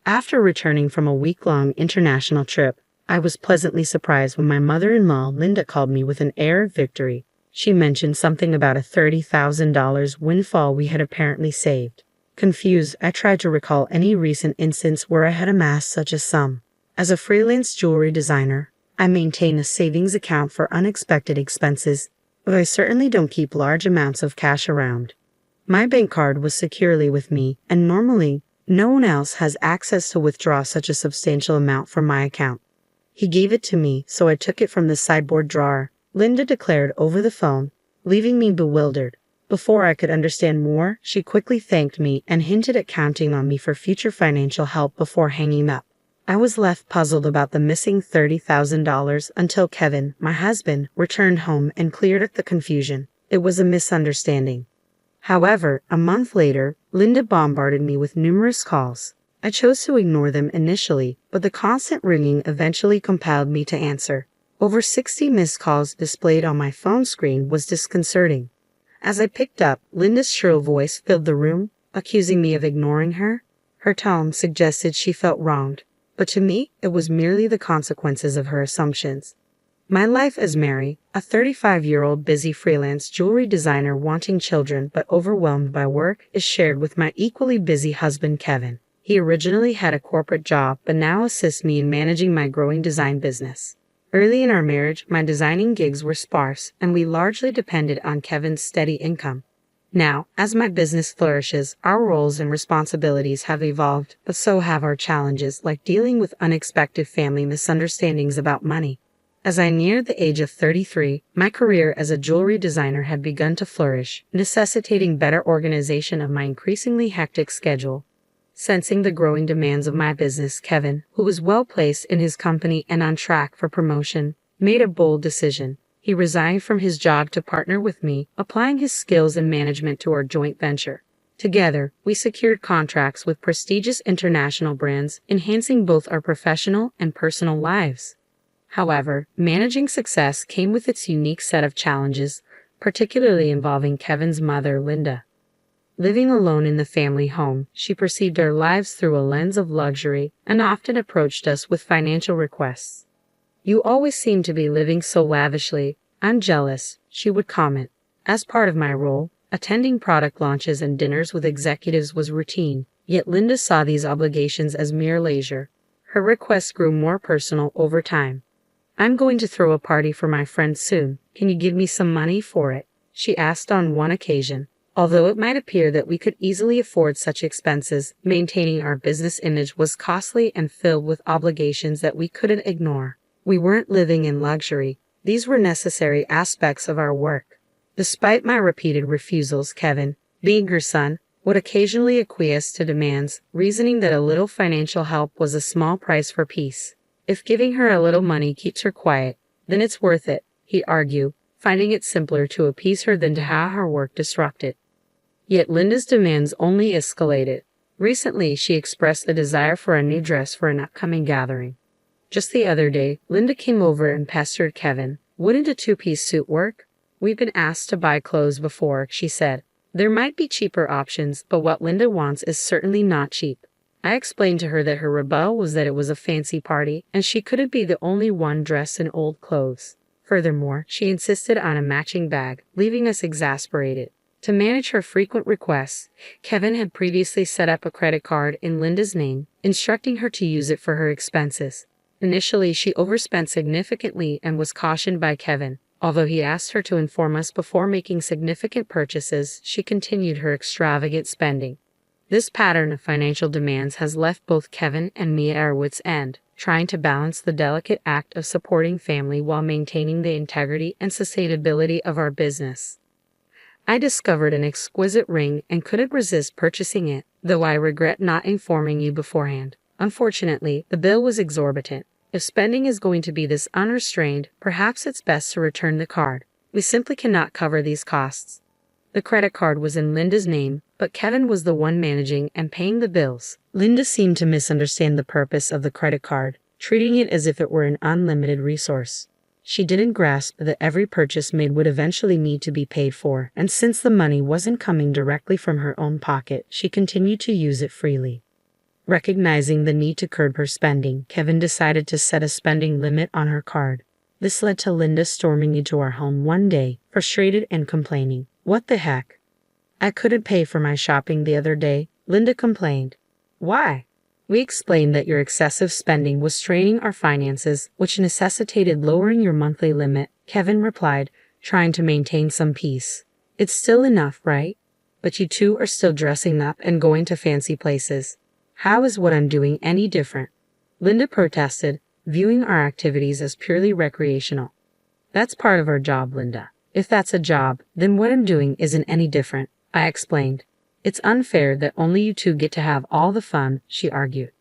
After returning from a week-long international trip, I was pleasantly surprised when my mother-in-law, Linda, called me with an air of victory. She mentioned something about a $30,000 windfall we had apparently saved. Confused, I tried to recall any recent instance where I had amassed such a sum. As a freelance jewelry designer, I maintain a savings account for unexpected expenses, but I certainly don't keep large amounts of cash around. My bank card was securely with me, and normally, no one else has access to withdraw such a substantial amount from my account. He gave it to me, so I took it from the sideboard drawer, Linda declared over the phone, leaving me bewildered. Before I could understand more, she quickly thanked me and hinted at counting on me for future financial help before hanging up. I was left puzzled about the missing $30,000 until Kevin, my husband, returned home and cleared up the confusion. It was a misunderstanding. However, a month later, Linda bombarded me with numerous calls. I chose to ignore them initially, but the constant ringing eventually compelled me to answer. Over 60 missed calls displayed on my phone screen was disconcerting. As I picked up, Linda's shrill voice filled the room, accusing me of ignoring her. Her tone suggested she felt wronged, but to me, it was merely the consequences of her assumptions. My life as Mary, a 35-year-old busy freelance jewelry designer wanting children but overwhelmed by work, is shared with my equally busy husband Kevin. He originally had a corporate job but now assists me in managing my growing design business. Early in our marriage, my designing gigs were sparse, and we largely depended on Kevin's steady income. Now, as my business flourishes, our roles and responsibilities have evolved, but so have our challenges, like dealing with unexpected family misunderstandings about money. As I neared the age of 33, my career as a jewelry designer had begun to flourish, necessitating better organization of my increasingly hectic schedule. Sensing the growing demands of my business, Kevin, who was well-placed in his company and on track for promotion, made a bold decision. He resigned from his job to partner with me, applying his skills in management to our joint venture. Together, we secured contracts with prestigious international brands, enhancing both our professional and personal lives. However, managing success came with its unique set of challenges, particularly involving Kevin's mother, Linda. Living alone in the family home, she perceived our lives through a lens of luxury and often approached us with financial requests. "You always seem to be living so lavishly. I'm jealous," she would comment. As part of my role, attending product launches and dinners with executives was routine, yet Linda saw these obligations as mere leisure. Her requests grew more personal over time. "I'm going to throw a party for my friends soon. Can you give me some money for it?" she asked on one occasion. Although it might appear that we could easily afford such expenses, maintaining our business image was costly and filled with obligations that we couldn't ignore. We weren't living in luxury. These were necessary aspects of our work. Despite my repeated refusals, Kevin, being her son, would occasionally acquiesce to demands, reasoning that a little financial help was a small price for peace. "If giving her a little money keeps her quiet, then it's worth it," he'd argue, finding it simpler to appease her than to have her work disrupted. Yet Linda's demands only escalated. Recently, she expressed a desire for a new dress for an upcoming gathering. Just the other day, Linda came over and pestered Kevin. "Wouldn't a two-piece suit work? We've been asked to buy clothes before," she said. There might be cheaper options, but what Linda wants is certainly not cheap. I explained to her that her rebuttal was that it was a fancy party, and she couldn't be the only one dressed in old clothes. Furthermore, she insisted on a matching bag, leaving us exasperated. To manage her frequent requests, Kevin had previously set up a credit card in Linda's name, instructing her to use it for her expenses. Initially, she overspent significantly and was cautioned by Kevin. Although he asked her to inform us before making significant purchases, she continued her extravagant spending. This pattern of financial demands has left both Kevin and me at our wits' end, trying to balance the delicate act of supporting family while maintaining the integrity and sustainability of our business. I discovered an exquisite ring and couldn't resist purchasing it, though I regret not informing you beforehand. Unfortunately, the bill was exorbitant. If spending is going to be this unrestrained, perhaps it's best to return the card. We simply cannot cover these costs. The credit card was in Linda's name, but Kevin was the one managing and paying the bills. Linda seemed to misunderstand the purpose of the credit card, treating it as if it were an unlimited resource. She didn't grasp that every purchase made would eventually need to be paid for, and since the money wasn't coming directly from her own pocket, she continued to use it freely. Recognizing the need to curb her spending, Kevin decided to set a spending limit on her card. This led to Linda storming into our home one day, frustrated and complaining. "What the heck? I couldn't pay for my shopping the other day," Linda complained. "Why?" We explained that your excessive spending was straining our finances, which necessitated lowering your monthly limit. Kevin replied, trying to maintain some peace. "It's still enough, right? But you two are still dressing up and going to fancy places. How is what I'm doing any different?" Linda protested, viewing our activities as purely recreational. "That's part of our job, Linda. If that's a job, then what I'm doing isn't any different," I explained. "It's unfair that only you two get to have all the fun," she argued.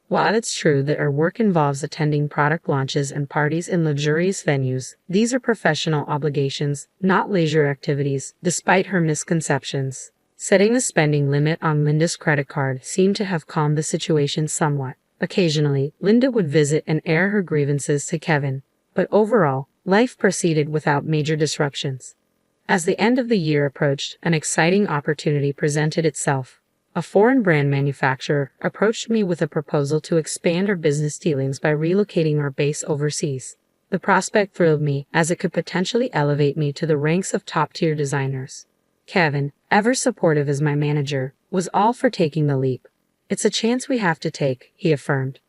While it's true that our work involves attending product launches and parties in luxurious venues, these are professional obligations, not leisure activities, despite her misconceptions. Setting a spending limit on Linda's credit card seemed to have calmed the situation somewhat. Occasionally, Linda would visit and air her grievances to Kevin, but overall, life proceeded without major disruptions. As the end of the year approached, an exciting opportunity presented itself. A foreign brand manufacturer approached me with a proposal to expand our business dealings by relocating our base overseas. The prospect thrilled me, as it could potentially elevate me to the ranks of top-tier designers. Kevin, ever supportive as my manager, was all for taking the leap. "It's a chance we have to take," he affirmed.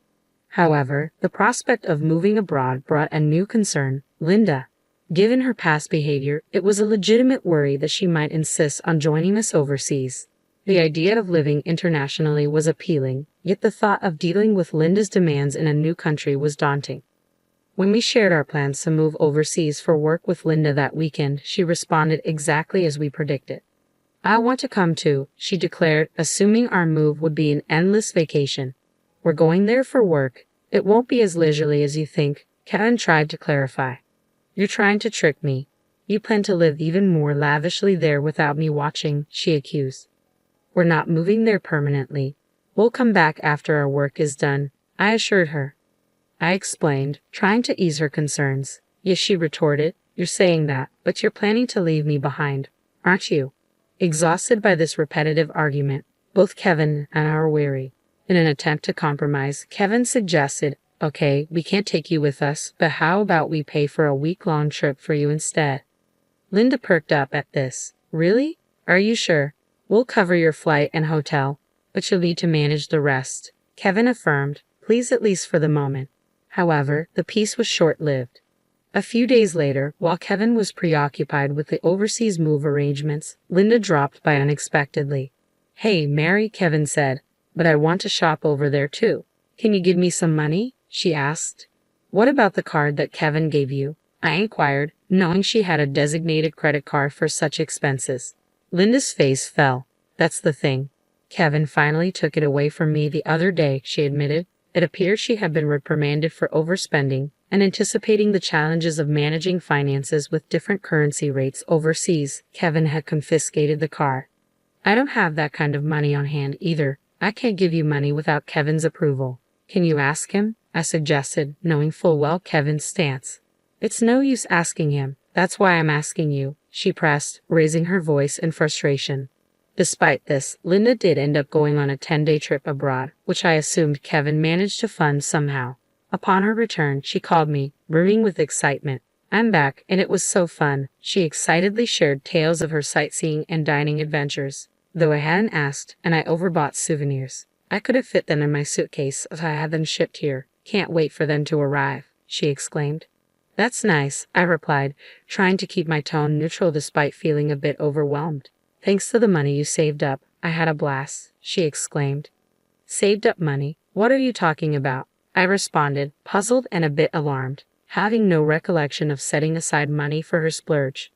However, the prospect of moving abroad brought a new concern. Linda. Given her past behavior, it was a legitimate worry that she might insist on joining us overseas. The idea of living internationally was appealing, yet the thought of dealing with Linda's demands in a new country was daunting. When we shared our plans to move overseas for work with Linda that weekend, she responded exactly as we predicted. "I want to come too," she declared, assuming our move would be an endless vacation. "We're going there for work. It won't be as leisurely as you think," Kevin tried to clarify. "You're trying to trick me. You plan to live even more lavishly there without me watching," she accused. "We're not moving there permanently. We'll come back after our work is done," I assured her. I explained, trying to ease her concerns. "Yes," she retorted, "you're saying that, but you're planning to leave me behind, aren't you?" Exhausted by this repetitive argument, both Kevin and I were weary. In an attempt to compromise, Kevin suggested, "Okay, we can't take you with us, but how about we pay for a week-long trip for you instead?" Linda perked up at this. "Really? Are you sure? We'll cover your flight and hotel, but you'll need to manage the rest," Kevin affirmed, pleased at least for the moment. However, the peace was short-lived. A few days later, while Kevin was preoccupied with the overseas move arrangements, Linda dropped by unexpectedly. "Hey, Mary," Kevin said, "but I want to shop over there too. Can you give me some money?" she asked. "What about the card that Kevin gave you?" I inquired, knowing she had a designated credit card for such expenses. Linda's face fell. "That's the thing. Kevin finally took it away from me the other day," she admitted. It appeared she had been reprimanded for overspending, and anticipating the challenges of managing finances with different currency rates overseas, Kevin had confiscated the car. "I don't have that kind of money on hand either. I can't give you money without Kevin's approval." "Can you ask him?" I suggested, knowing full well Kevin's stance. "It's no use asking him. That's why I'm asking you," she pressed, raising her voice in frustration. Despite this, Linda did end up going on a 10-day trip abroad, which I assumed Kevin managed to fund somehow. Upon her return, she called me, brimming with excitement. "I'm back, and it was so fun." She excitedly shared tales of her sightseeing and dining adventures. "Though I hadn't asked, and I overbought souvenirs. I could have fit them in my suitcase if I had them shipped here. Can't wait for them to arrive," she exclaimed. "That's nice," I replied, trying to keep my tone neutral despite feeling a bit overwhelmed. "Thanks to the money you saved up, I had a blast," she exclaimed. "Saved up money? What are you talking about?" I responded, puzzled and a bit alarmed, having no recollection of setting aside money for her splurge.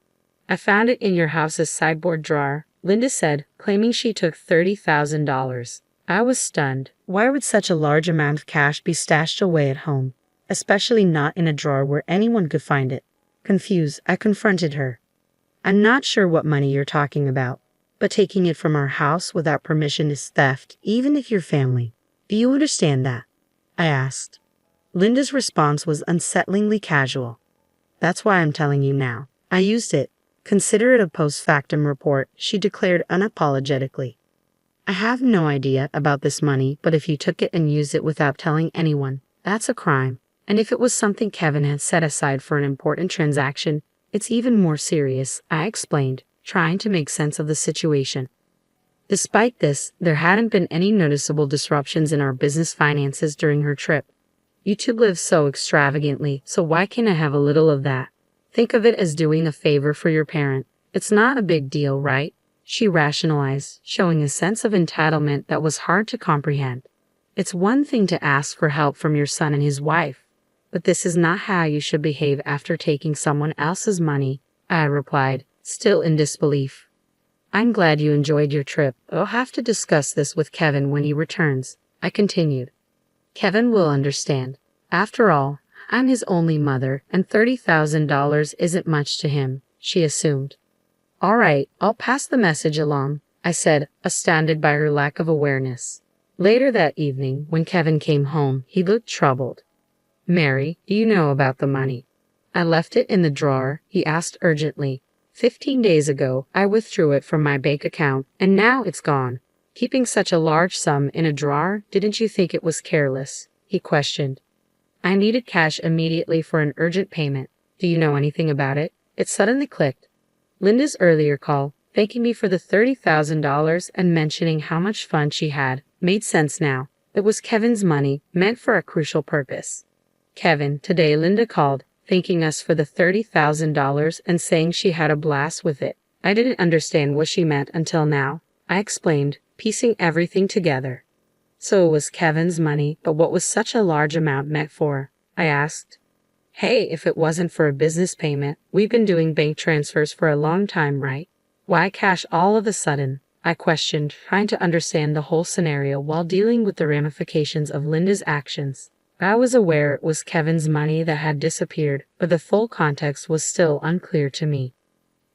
"I found it in your house's sideboard drawer," Linda said, claiming she took $30,000. I was stunned. Why would such a large amount of cash be stashed away at home, especially not in a drawer where anyone could find it? Confused, I confronted her. "I'm not sure what money you're talking about, but taking it from our house without permission is theft, even if you're family. Do you understand that?" I asked. Linda's response was unsettlingly casual. "That's why I'm telling you now. I used it. Consider it a post factum report," she declared unapologetically. I have no idea about this money, but if you took it and used it without telling anyone, that's a crime. And if it was something Kevin had set aside for an important transaction, it's even more serious, I explained, trying to make sense of the situation. Despite this, there hadn't been any noticeable disruptions in our business finances during her trip. You two live so extravagantly, so why can't I have a little of that? Think of it as doing a favor for your parent. It's not a big deal, right? She rationalized, showing a sense of entitlement that was hard to comprehend. It's one thing to ask for help from your son and his wife, but this is not how you should behave after taking someone else's money, I replied, still in disbelief. I'm glad you enjoyed your trip. I'll have to discuss this with Kevin when he returns, I continued. Kevin will understand. After all, I'm his only mother, and $30,000 isn't much to him, she assumed. All right, I'll pass the message along, I said, astounded by her lack of awareness. Later that evening, when Kevin came home, he looked troubled. Mary, do you know about the money? I left it in the drawer, he asked urgently. 15 days ago, I withdrew it from my bank account, and now it's gone. Keeping such a large sum in a drawer, didn't you think it was careless? He questioned. I needed cash immediately for an urgent payment. Do you know anything about it? It suddenly clicked. Linda's earlier call, thanking me for the $30,000 and mentioning how much fun she had, made sense now. It was Kevin's money, meant for a crucial purpose. Kevin, today Linda called, thanking us for the $30,000 and saying she had a blast with it. I didn't understand what she meant until now. I explained, piecing everything together. So it was Kevin's money, but what was such a large amount meant for? I asked. Hey, if it wasn't for a business payment, we've been doing bank transfers for a long time, right? Why cash all of a sudden? I questioned, trying to understand the whole scenario while dealing with the ramifications of Linda's actions. I was aware it was Kevin's money that had disappeared, but the full context was still unclear to me.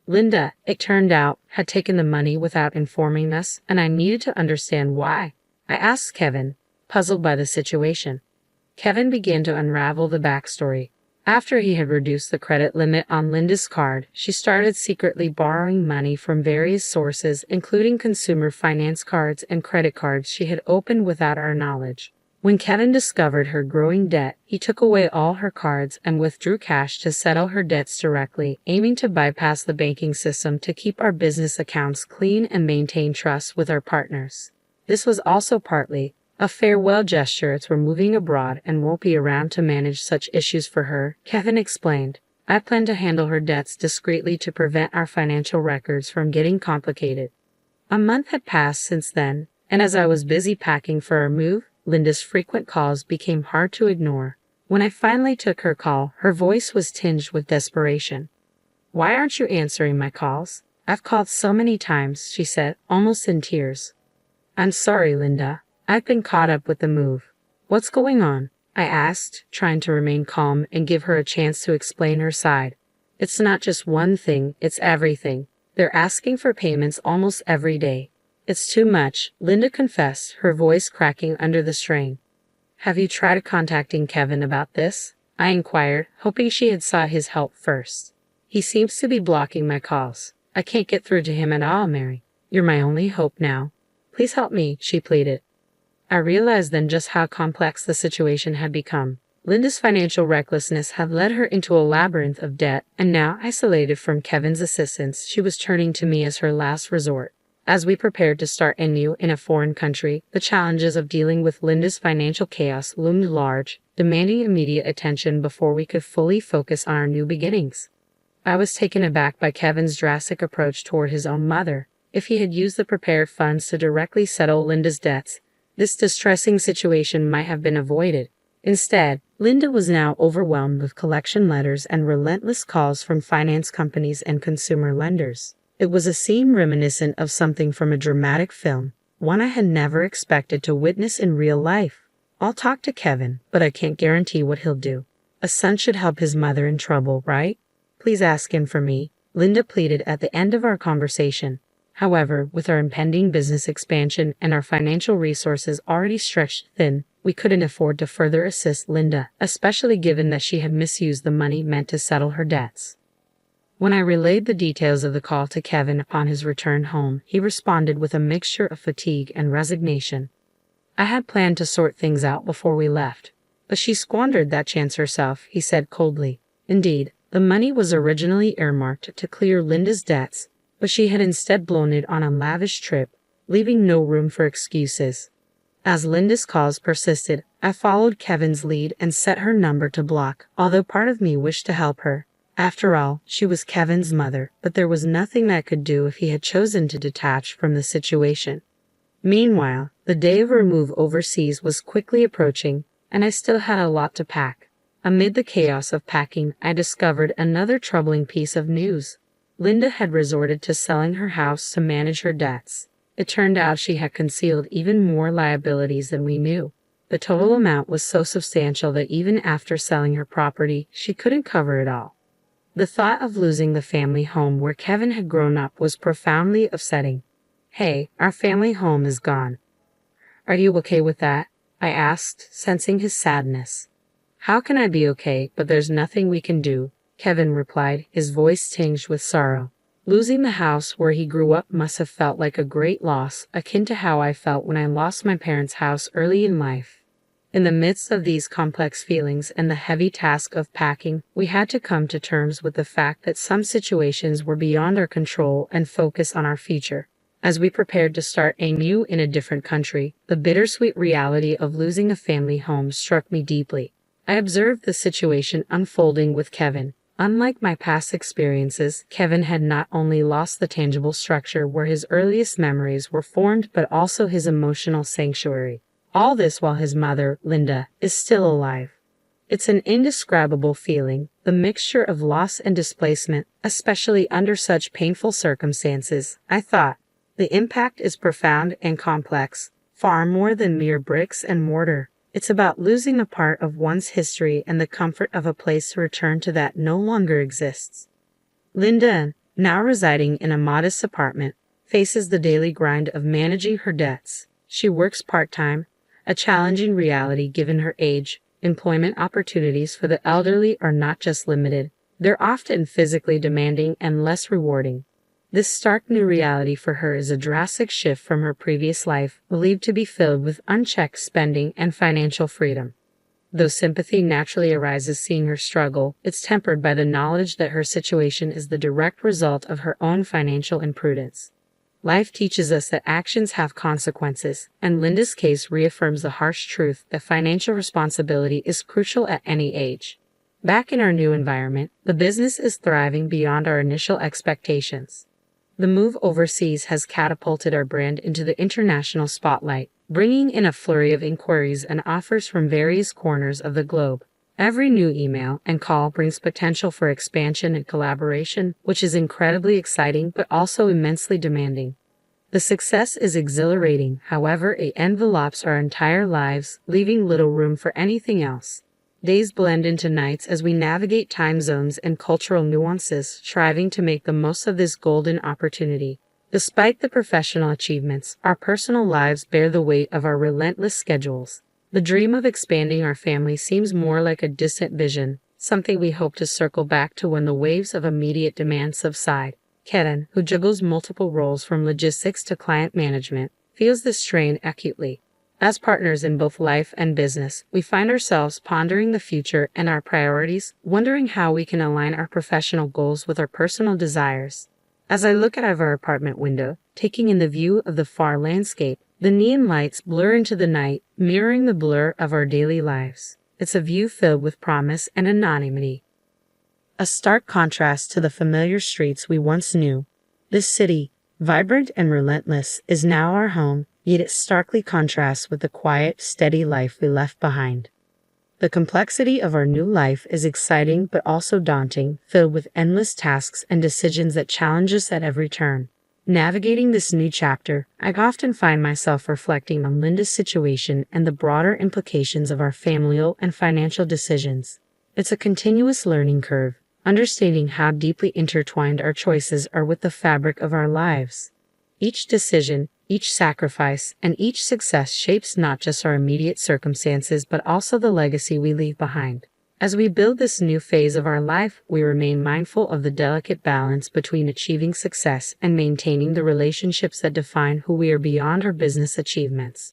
Linda, it turned out, had taken the money without informing us, and I needed to understand why. I asked Kevin, puzzled by the situation. Kevin began to unravel the backstory. After he had reduced the credit limit on Linda's card, she started secretly borrowing money from various sources, including consumer finance cards and credit cards she had opened without our knowledge. When Kevin discovered her growing debt, he took away all her cards and withdrew cash to settle her debts directly, aiming to bypass the banking system to keep our business accounts clean and maintain trust with our partners. This was also partly a farewell gesture as we're moving abroad and won't be around to manage such issues for her, Kevin explained. I plan to handle her debts discreetly to prevent our financial records from getting complicated. A month had passed since then, and as I was busy packing for our move, Linda's frequent calls became hard to ignore. When I finally took her call, her voice was tinged with desperation. Why aren't you answering my calls? I've called so many times, she said, almost in tears. I'm sorry, Linda. I've been caught up with the move. What's going on? I asked, trying to remain calm and give her a chance to explain her side. It's not just one thing, it's everything. They're asking for payments almost every day. It's too much, Linda confessed, her voice cracking under the strain. Have you tried contacting Kevin about this? I inquired, hoping she had sought his help first. He seems to be blocking my calls. I can't get through to him at all, Mary. You're my only hope now. Please help me, she pleaded. I realized then just how complex the situation had become. Linda's financial recklessness had led her into a labyrinth of debt, and now, isolated from Kevin's assistance, she was turning to me as her last resort. As we prepared to start anew in a foreign country, the challenges of dealing with Linda's financial chaos loomed large, demanding immediate attention before we could fully focus on our new beginnings. I was taken aback by Kevin's drastic approach toward his own mother. If he had used the prepared funds to directly settle Linda's debts, this distressing situation might have been avoided. Instead, Linda was now overwhelmed with collection letters and relentless calls from finance companies and consumer lenders. It was a scene reminiscent of something from a dramatic film, one I had never expected to witness in real life. I'll talk to Kevin, but I can't guarantee what he'll do. A son should help his mother in trouble, right? Please ask him for me, Linda pleaded at the end of our conversation. However, with our impending business expansion and our financial resources already stretched thin, we couldn't afford to further assist Linda, especially given that she had misused the money meant to settle her debts. When I relayed the details of the call to Kevin upon his return home, he responded with a mixture of fatigue and resignation. I had planned to sort things out before we left, but she squandered that chance herself, he said coldly. Indeed, the money was originally earmarked to clear Linda's debts, but she had instead blown it on a lavish trip, leaving no room for excuses. As Linda's calls persisted, I followed Kevin's lead and set her number to block, although part of me wished to help her. After all, she was Kevin's mother, but there was nothing I could do if he had chosen to detach from the situation. Meanwhile, the day of our move overseas was quickly approaching, and I still had a lot to pack. Amid the chaos of packing, I discovered another troubling piece of news. Linda had resorted to selling her house to manage her debts. It turned out she had concealed even more liabilities than we knew. The total amount was so substantial that even after selling her property, she couldn't cover it all. The thought of losing the family home where Kevin had grown up was profoundly upsetting. "Hey, our family home is gone. Are you okay with that?" I asked, sensing his sadness. "How can I be okay, but there's nothing we can do," Kevin replied, his voice tinged with sorrow. Losing the house where he grew up must have felt like a great loss, akin to how I felt when I lost my parents' house early in life. In the midst of these complex feelings and the heavy task of packing, we had to come to terms with the fact that some situations were beyond our control and focus on our future. As we prepared to start anew in a different country, the bittersweet reality of losing a family home struck me deeply. I observed the situation unfolding with Kevin. Unlike my past experiences, Kevin had not only lost the tangible structure where his earliest memories were formed, but also his emotional sanctuary. All this while his mother, Linda, is still alive. It's an indescribable feeling, the mixture of loss and displacement, especially under such painful circumstances, I thought. The impact is profound and complex, far more than mere bricks and mortar. It's about losing a part of one's history and the comfort of a place to return to that no longer exists. Linda, now residing in a modest apartment, faces the daily grind of managing her debts. She works part-time, a challenging reality given her age. Employment opportunities for the elderly are not just limited, they're often physically demanding and less rewarding. This stark new reality for her is a drastic shift from her previous life, believed to be filled with unchecked spending and financial freedom. Though sympathy naturally arises seeing her struggle, it's tempered by the knowledge that her situation is the direct result of her own financial imprudence. Life teaches us that actions have consequences, and Linda's case reaffirms the harsh truth that financial responsibility is crucial at any age. Back in our new environment, the business is thriving beyond our initial expectations. The move overseas has catapulted our brand into the international spotlight, bringing in a flurry of inquiries and offers from various corners of the globe. Every new email and call brings potential for expansion and collaboration, which is incredibly exciting but also immensely demanding. The success is exhilarating, however, it envelopes our entire lives, leaving little room for anything else. Days blend into nights as we navigate time zones and cultural nuances, striving to make the most of this golden opportunity. Despite the professional achievements, our personal lives bear the weight of our relentless schedules. The dream of expanding our family seems more like a distant vision, something we hope to circle back to when the waves of immediate demand subside. Kevin, who juggles multiple roles from logistics to client management, feels this strain acutely. As partners in both life and business, we find ourselves pondering the future and our priorities, wondering how we can align our professional goals with our personal desires. As I look out of our apartment window, taking in the view of the far landscape, the neon lights blur into the night, mirroring the blur of our daily lives. It's a view filled with promise and anonymity. A stark contrast to the familiar streets we once knew. This city, vibrant and relentless, is now our home, yet it starkly contrasts with the quiet, steady life we left behind. The complexity of our new life is exciting but also daunting, filled with endless tasks and decisions that challenge us at every turn. Navigating this new chapter, I often find myself reflecting on Linda's situation and the broader implications of our familial and financial decisions. It's a continuous learning curve, understanding how deeply intertwined our choices are with the fabric of our lives. Each decision, each sacrifice, and each success shapes not just our immediate circumstances but also the legacy we leave behind. As we build this new phase of our life, we remain mindful of the delicate balance between achieving success and maintaining the relationships that define who we are beyond our business achievements.